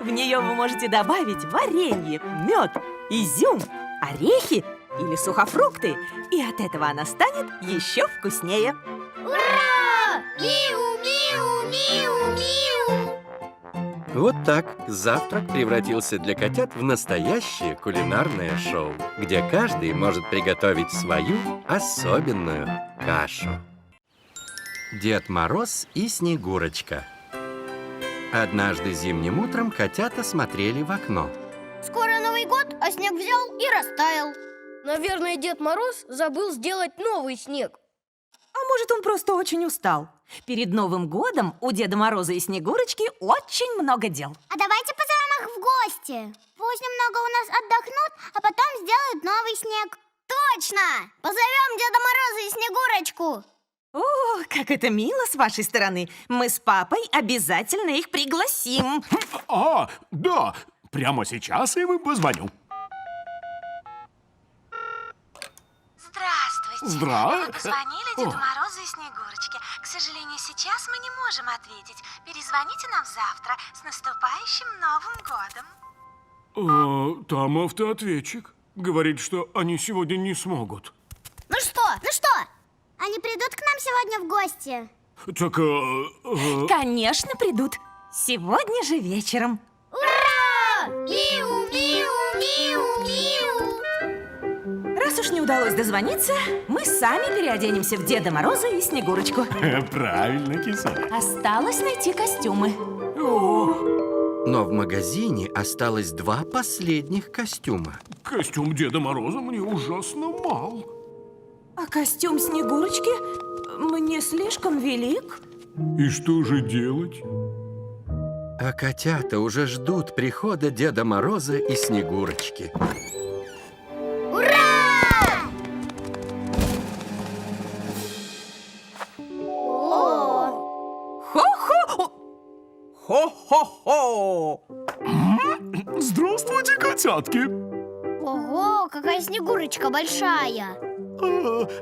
В нее вы можете добавить варенье, мед, изюм, орехи или сухофрукты. И от этого она станет еще вкуснее. Ура! Миу, миу, миу, миу. Вот так завтрак превратился для котят в настоящее кулинарное шоу, где каждый может приготовить свою особенную кашу. Дед Мороз и Снегурочка. Однажды зимним утром котята смотрели в окно. Скоро Новый год, а снег взял и растаял. Наверное, Дед Мороз забыл сделать новый снег. А может, он просто очень устал? Перед Новым годом у Деда Мороза и Снегурочки очень много дел. А давайте позовем их в гости. Пусть немного у нас отдохнут, а потом сделают новый снег. Точно! Позовем Деда Мороза и Снегурочку. О, как это мило с вашей стороны. Мы с папой обязательно их пригласим. А, да, прямо сейчас я им позвоню. Здравствуйте. Здра- Мы позвонили Деду Морозу и Снегурочке. К сожалению, сейчас мы не можем ответить. Перезвоните нам завтра. С наступающим Новым годом. Там автоответчик. Говорит, что они сегодня не смогут. Ну что? Они придут к нам сегодня в гости? Так, Конечно, придут. Сегодня же вечером. Ура! Миу, миу, миу, миу. Раз уж не удалось дозвониться, мы сами переоденемся в Деда Мороза и Снегурочку. правильно, киса. Осталось найти костюмы. Но в магазине осталось 2 последних костюма. Костюм Деда Мороза мне ужасно мал. А костюм Снегурочки мне слишком велик. И что же делать? А котята уже ждут прихода Деда Мороза и Снегурочки. Хо-хо! Хо-хо-хо! Здравствуйте, котятки. Ого, какая Снегурочка большая.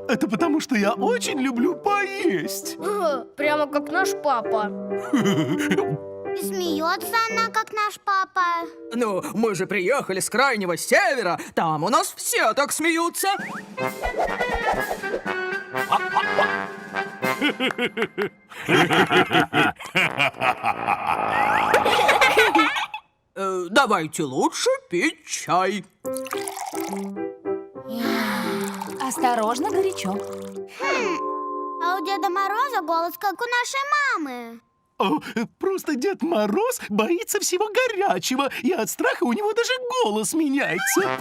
Это потому, что я очень люблю поесть. Прямо как наш папа. И смеется она, как наш папа. Ну, мы же приехали с крайнего севера. Там у нас все так смеются. Давайте лучше пить чай. Осторожно, горячо. А у Деда Мороза голос, как у нашей мамы. Просто Дед Мороз боится всего горячего, и от страха у него даже голос меняется.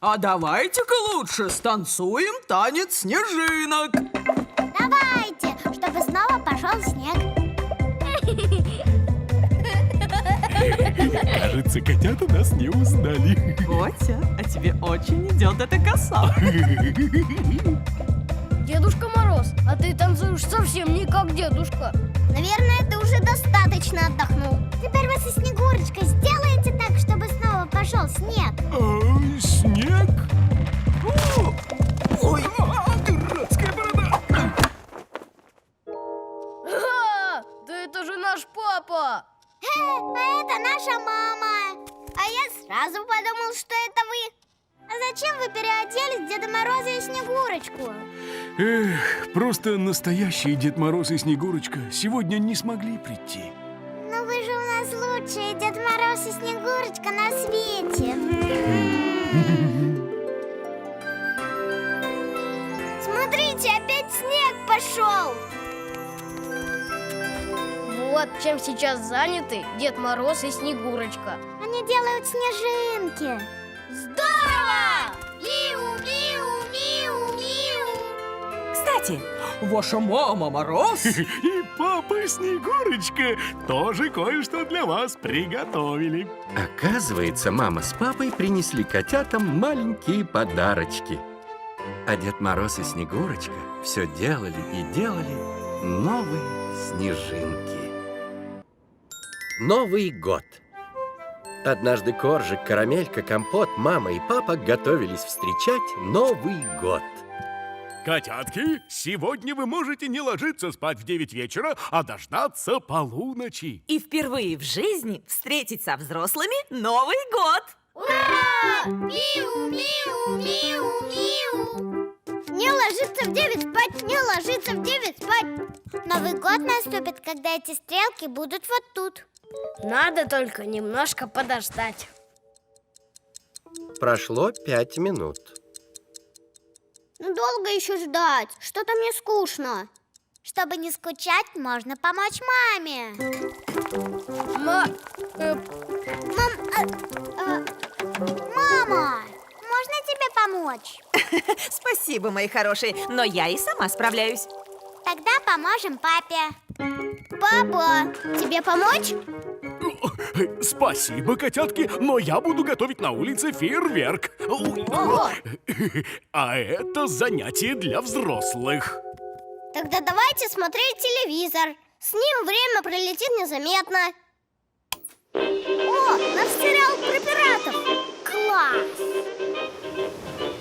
А давайте-ка лучше станцуем танец снежинок. Давайте, чтобы снова пошел снег. Кажется, котята нас не узнали. Котя, а тебе очень идет эта коса. Дедушка Мороз, а ты танцуешь совсем не как дедушка. Наверное, ты уже достаточно отдохнул. Теперь вы со Снегурочкой сделаете так, чтобы снова пошел снег. Снег? Ой, дурацкая борода. Да это же наш папа. А это наша мама. А я сразу подумал, что это вы. А зачем вы переоделись в Деда Мороза и Снегурочку? Эх, просто настоящие Дед Мороз и Снегурочка сегодня не смогли прийти. Но вы же у нас лучшие Дед Мороз и Снегурочка на свете. Смотрите, опять снег пошел. Вот чем сейчас заняты Дед Мороз и Снегурочка. Они делают снежинки. Здорово! Миу, миу, миу, миу. Кстати, ваша мама Мороз И папа Снегурочка тоже кое-что для вас приготовили. Оказывается, мама с папой принесли котятам маленькие подарочки. А Дед Мороз и Снегурочка все делали и делали новые снежинки. Новый год. Однажды Коржик, Карамелька, Компот, мама и папа готовились встречать Новый год. Котятки, сегодня вы можете не ложиться спать в 9 вечера, а дождаться полуночи. и впервые в жизни встретить со взрослыми Новый год. Ура! Миу, миу, миу, миу. Не ложиться в 9 спать, не ложиться в 9 спать. Новый год наступит, когда эти стрелки будут вот тут. Надо только немножко подождать. Прошло 5 минут. Ну долго еще ждать, что-то мне скучно. Чтобы не скучать, можно помочь маме. Мама, можно тебе помочь? Спасибо, мои хорошие, но я и сама справляюсь. Тогда поможем папе. Папа, тебе помочь? Спасибо, котятки, но я буду готовить на улице фейерверк. А это занятие для взрослых. Тогда давайте смотреть телевизор. С ним время пролетит незаметно. О, наш сериал про пиратов. Класс!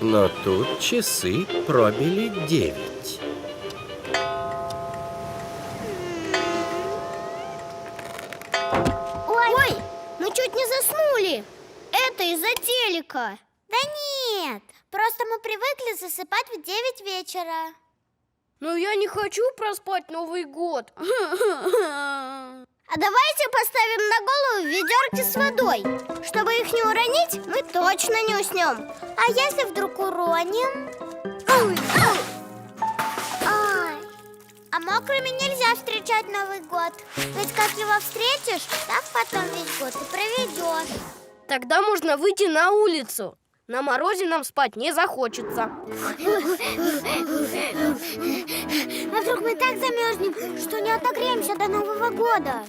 Но тут часы пробили 9. Ой, мы чуть не заснули. Это из-за телека. Да нет, просто мы привыкли засыпать в 9 вечера. Но я не хочу проспать Новый год. А давайте поставим на голову ведерки с водой. Чтобы их не уронить, мы точно не уснем. А если вдруг уроним? Ай. А мокрыми нельзя встречать Новый год. Ведь как его встретишь, так потом весь год и проведешь. Тогда можно выйти на улицу. На морозе нам спать не захочется. А вдруг мы так замерзнем, что не отогреемся до Нового года?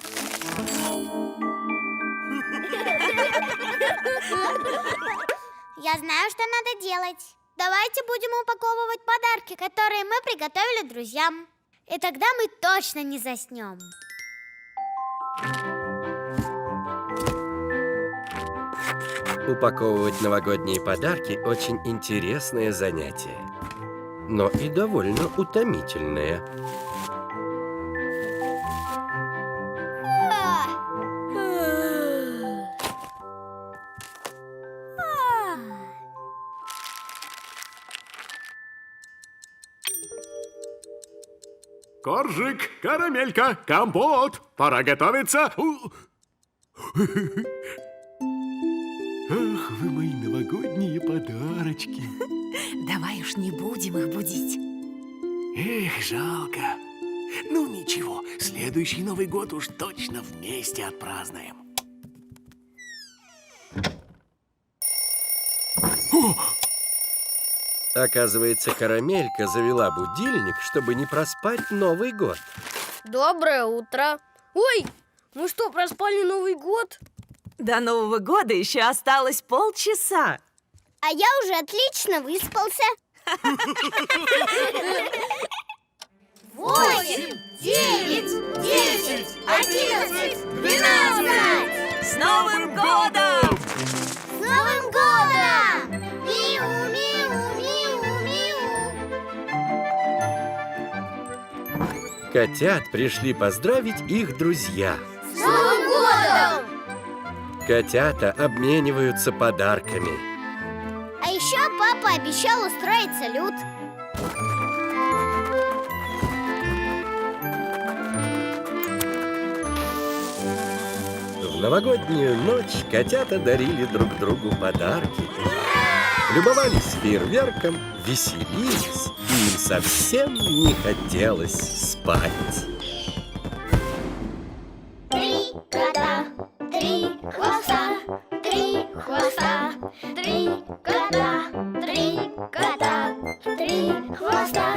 Я знаю, что надо делать. Давайте будем упаковывать подарки, которые мы приготовили друзьям. И тогда мы точно не заснем. Упаковывать новогодние подарки – очень интересное занятие, но и довольно утомительное. Коржик, карамелька, компот. Пора готовиться. Ах, вы мои новогодние подарочки. Давай уж не будем их будить. Эх, жалко. Ну ничего, следующий Новый год уж точно вместе отпразднуем. Оказывается, Карамелька завела будильник, чтобы не проспать Новый год. Доброе утро. Ой, мы что, проспали Новый год? До Нового года еще осталось полчаса. А я уже отлично выспался. 8, 9, 10, 11, 12! С Новым годом! С Новым годом! Миу, миу, миу, миу! Котят пришли поздравить их друзья. С Новым годом! Котята обмениваются подарками. А еще папа обещал устроить салют. В новогоднюю ночь котята дарили друг другу подарки. Любовались фейерверком, веселились, и им совсем не хотелось спать. 3 кота, 3 хвоста, 3 хвоста, 3 кота, 3 кота, 3 хвоста.